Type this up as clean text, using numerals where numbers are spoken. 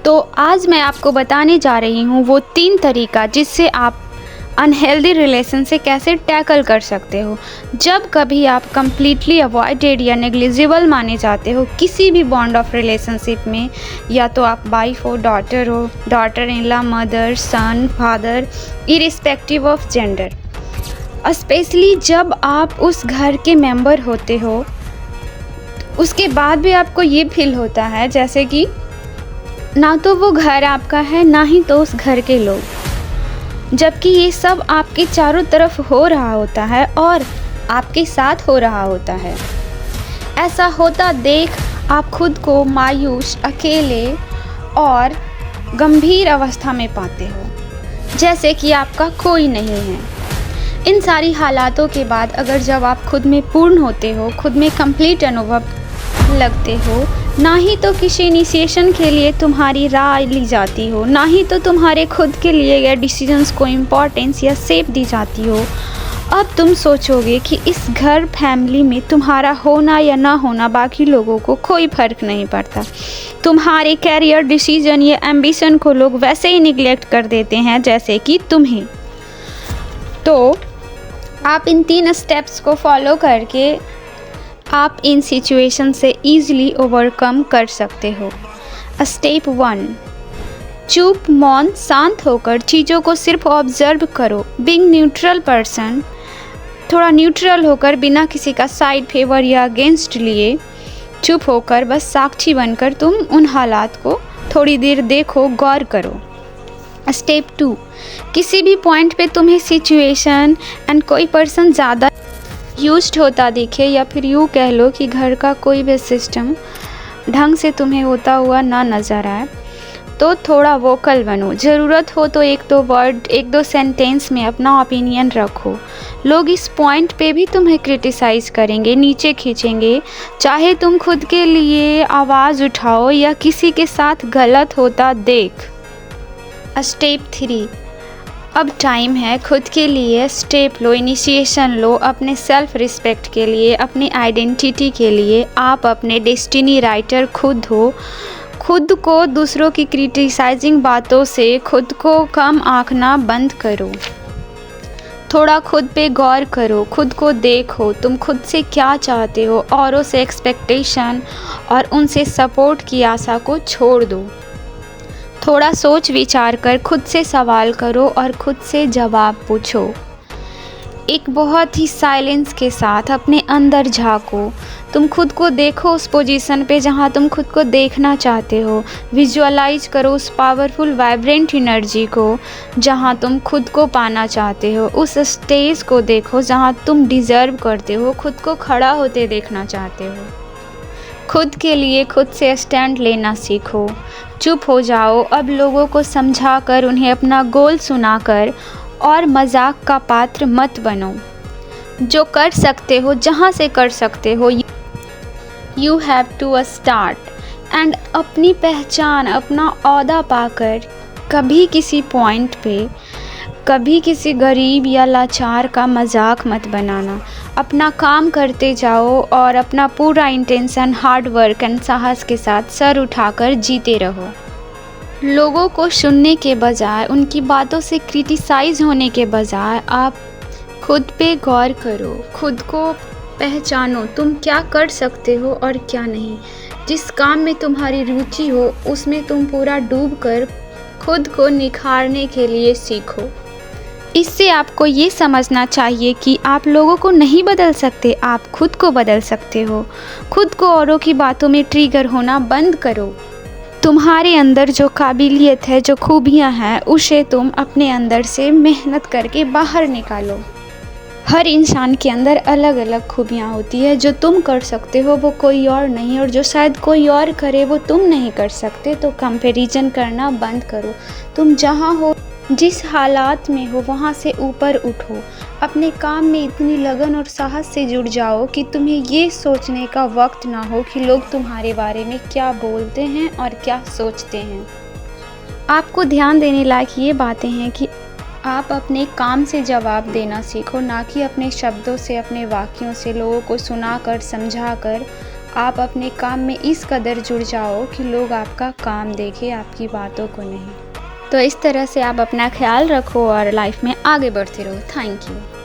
तो आज मैं आपको बताने जा रही हूँ वो 3 तरीका जिससे आप अनहेल्दी रिलेशन से कैसे टैकल कर सकते हो। जब कभी आप कंप्लीटली अवॉइडेड या नेग्लिजिबल माने जाते हो किसी भी बॉन्ड ऑफ रिलेशनशिप में, या तो आप वाइफ हो, daughter in law, mother, son, father, irrespective of gender, specially जब आप उस घर के मेंबर होते हो, उसके बाद भी आपको ये फील होता है जैसे कि ना तो वो घर आपका है ना ही तो उस घर के लोग, जबकि ये सब आपके चारों तरफ हो रहा होता है और आपके साथ हो रहा होता है। ऐसा होता देख आप खुद को मायूस, अकेले और गंभीर अवस्था में पाते हो, जैसे कि आपका कोई नहीं है। इन सारी हालातों के बाद अगर जब आप खुद में पूर्ण होते हो, खुद में कंप्लीट अनुभव लगते हो, ना ही तो किसी इनिशिएशन के लिए तुम्हारी राय ली जाती हो, ना ही तो तुम्हारे खुद के लिए गए डिसीजंस को इम्पोर्टेंस या सेप दी जाती हो, अब तुम सोचोगे कि इस घर फैमिली में तुम्हारा होना या ना होना बाकी लोगों को कोई फ़र्क नहीं पड़ता। तुम्हारे कैरियर डिसीजन या एम्बिशन को लोग वैसे ही निगलेक्ट कर देते हैं जैसे कि तुम्हें। तो आप इन 3 स्टेप्स को फॉलो करके आप इन सिचुएशन से ईज़िली ओवरकम कर सकते हो। स्टेप 1, चुप, मौन, शांत होकर चीज़ों को सिर्फ ऑब्जर्व करो। बीइंग न्यूट्रल पर्सन, थोड़ा न्यूट्रल होकर बिना किसी का साइड, फेवर या अगेंस्ट लिए चुप होकर बस साक्षी बनकर तुम उन हालात को थोड़ी देर देखो, गौर करो। स्टेप 2, किसी भी पॉइंट पे तुम्हें सिचुएशन एंड कोई पर्सन ज़्यादा यूज्ड होता दिखे, या फिर यूँ कह लो कि घर का कोई भी सिस्टम ढंग से तुम्हें होता हुआ ना नज़र आए, तो थोड़ा वोकल बनो। ज़रूरत हो तो 1-2 वर्ड, 1-2 सेंटेंस में अपना ओपिनियन रखो। लोग इस पॉइंट पे भी तुम्हें क्रिटिसाइज़ करेंगे, नीचे खींचेंगे, चाहे तुम खुद के लिए आवाज़ उठाओ या किसी के साथ गलत होता देख। स्टेप 3, अब टाइम है खुद के लिए स्टेप लो, इनिशिएशन लो। अपने सेल्फ रिस्पेक्ट के लिए, अपनी आइडेंटिटी के लिए आप अपने डेस्टिनी राइटर खुद हो। खुद को दूसरों की क्रिटिसाइजिंग बातों से खुद को कम आंकना बंद करो। थोड़ा खुद पे गौर करो, खुद को देखो, तुम खुद से क्या चाहते हो, औरों से एक्सपेक्टेशन और उनसे सपोर्ट की आशा को छोड़ दो। थोड़ा सोच विचार कर खुद से सवाल करो और खुद से जवाब पूछो। एक बहुत ही साइलेंस के साथ अपने अंदर झांको। तुम खुद को देखो उस पोजीशन पे जहाँ तुम खुद को देखना चाहते हो। विजुअलाइज करो उस पावरफुल वाइब्रेंट एनर्जी को जहाँ तुम खुद को पाना चाहते हो। उस स्टेज को देखो जहाँ तुम डिज़र्व करते हो, खुद को खड़ा होते देखना चाहते हो। खुद के लिए खुद से स्टैंड लेना सीखो। चुप हो जाओ अब, लोगों को समझाकर, उन्हें अपना गोल सुनाकर और मजाक का पात्र मत बनो। जो कर सकते हो, जहाँ से कर सकते हो, you have to start and अपनी पहचान, अपना ओहदा पाकर कभी किसी पॉइंट पे कभी किसी गरीब या लाचार का मजाक मत बनाना। अपना काम करते जाओ और अपना पूरा इंटेंशन, हार्ड वर्क एंड साहस के साथ सर उठाकर जीते रहो। लोगों को सुनने के बजाय, उनकी बातों से क्रिटिसाइज होने के बजाय आप खुद पे गौर करो, खुद को पहचानो, तुम क्या कर सकते हो और क्या नहीं। जिस काम में तुम्हारी रुचि हो उसमें तुम पूरा डूब कर खुद को निखारने के लिए सीखो। इससे आपको ये समझना चाहिए कि आप लोगों को नहीं बदल सकते, आप खुद को बदल सकते हो। खुद को औरों की बातों में ट्रिगर होना बंद करो। तुम्हारे अंदर जो काबिलियत है, जो खूबियाँ हैं, उसे तुम अपने अंदर से मेहनत करके बाहर निकालो। हर इंसान के अंदर अलग अलग खूबियाँ होती है। जो तुम कर सकते हो वो कोई और नहीं, और जो शायद कोई और करे वो तुम नहीं कर सकते। तो कंपैरिजन करना बंद करो। तुम जहाँ हो, जिस हालात में हो, वहाँ से ऊपर उठो। अपने काम में इतनी लगन और साहस से जुड़ जाओ कि तुम्हें ये सोचने का वक्त ना हो कि लोग तुम्हारे बारे में क्या बोलते हैं और क्या सोचते हैं। आपको ध्यान देने लायक ये बातें हैं कि आप अपने काम से जवाब देना सीखो, ना कि अपने शब्दों से, अपने वाक्यों से लोगों को सुनाकर, समझाकर आप अपने काम में इस कदर जुड़ जाओ कि लोग आपका काम देखें, आपकी बातों को नहीं। तो इस तरह से आप अपना ख्याल रखो और लाइफ में आगे बढ़ते रहो। Thank you.